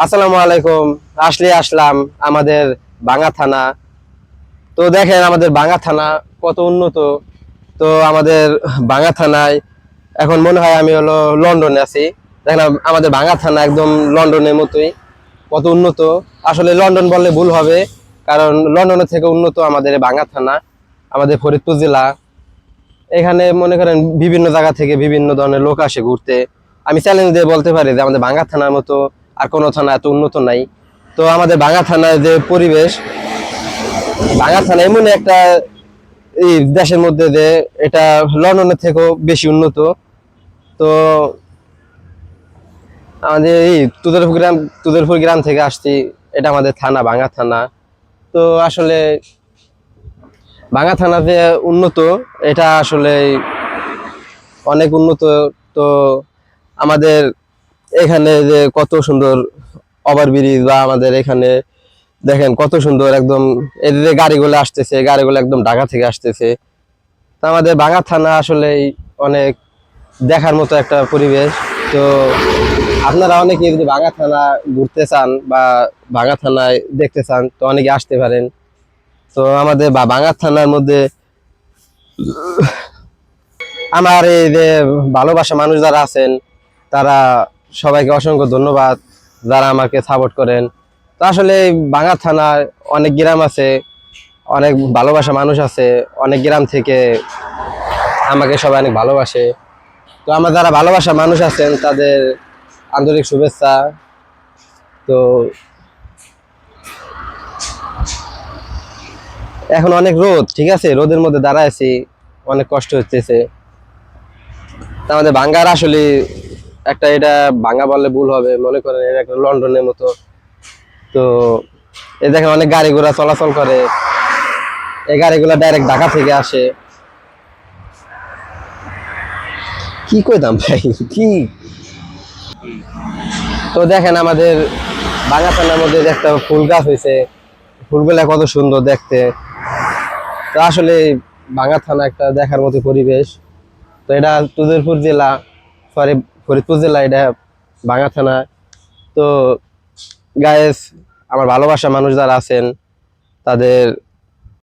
আসসালামু আলাইকুম। আসলাম আমাদের বাঙ্গা থানা। তো দেখেন আমাদের বাঙ্গা থানা কত উন্নত। তো আমাদের বাঙ্গা থানায় এখন মনে হয় আমি হলো লন্ডনে আছি। দেখেন আমাদের বাঙ্গা থানা একদম লন্ডনের মতোই, কত উন্নত। আসলে লন্ডন বললে ভুল হবে, কারণ লন্ডনের থেকে উন্নত আমাদের এই বাঙ্গা থানা, আমাদের ফরিদপুর জেলা। এখানে মনে করেন বিভিন্ন জায়গা থেকে বিভিন্ন ধরনের লোক আসে ঘুরতে। আমি চ্যালেঞ্জ দিয়ে বলতে পারি যে আমাদের বাঙ্গা থানার মতো আর কোনো থানা এত উন্নত নাই। তো আমাদের বাঙ্গা থানার যে পরিবেশ, বাঙ্গা থানা এমন একটা এই দেশের মধ্যে যে এটা লন্ডনের থেকেও বেশি উন্নত। তো আমাদের এই তুদেরপুর গ্রাম থেকে আসছি। এটা আমাদের থানা, বাঙ্গা থানা। তো আসলে বাঙ্গা থানা যে উন্নত, এটা আসলে অনেক উন্নত। তো আমাদের এখানে যে কত সুন্দর ওভারব্রিজ, বা আমাদের এখানে দেখেন কত সুন্দর একদম, এই যে গাড়িগুলো আসতেছে, গাড়িগুলো একদম ঢাকা থেকে আসতেছে। তো আমাদের বাঙ্গা থানা আসলে অনেক দেখার মতো একটা পরিবেশ। তো আপনারা অনেকে যদি বাঙ্গা থানা ঘুরতে চান বা বাঙ্গা থানায় দেখতে চান, তো অনেকে আসতে পারেন। তো আমাদের বাঙ্গা থানার মধ্যে আমার এই যে ভালোবাসা মানুষ যারা আছেন, তারা সবাইকে অসংখ্য ধন্যবাদ, যারা আমাকে সাপোর্ট করেন। তো আসলে বাঙ্গা থানায় অনেক গ্রাম আছে, অনেক ভালোবাসা মানুষ আছে, অনেক গ্রাম থেকে আমাকে সবাই অনেক ভালোবাসে। তো আমার যারা ভালোবাসা মানুষ আছেন তাদের আন্তরিক শুভেচ্ছা। তো এখন অনেক রোদ, ঠিক আছে, রোদের মধ্যে দাঁড়ায় আছি, অনেক কষ্ট হচ্ছে। আমাদের বাঙ্গার আসলে একটা, এটা বাঙ্গা বললে ভুল হবে, মনে করেন এটা একটা লন্ডনের মতো। তো এই দেখেন অনেক গাড়ি ঘোড়া চলাচল করে, এই গাড়িগুলো ডাইরেক্ট ঢাকা থেকে আসে। কি কইতাম ভাই, কি। তো দেখেন আমাদের বাঙ্গা থানার মধ্যে যে একটা ফুল গাছ হয়েছে, ফুলগুলা কত সুন্দর দেখতে। তো আসলে বাঙ্গা থানা একটা দেখার মতো পরিবেশ। তো এটা তুদেরপুর জেলা, সরি, ফরিদপুর জেলা, এটা বাঙ্গা থানা। তো গায়েস, আমার ভালোবাসা মানুষ যারা আছেন, তাদের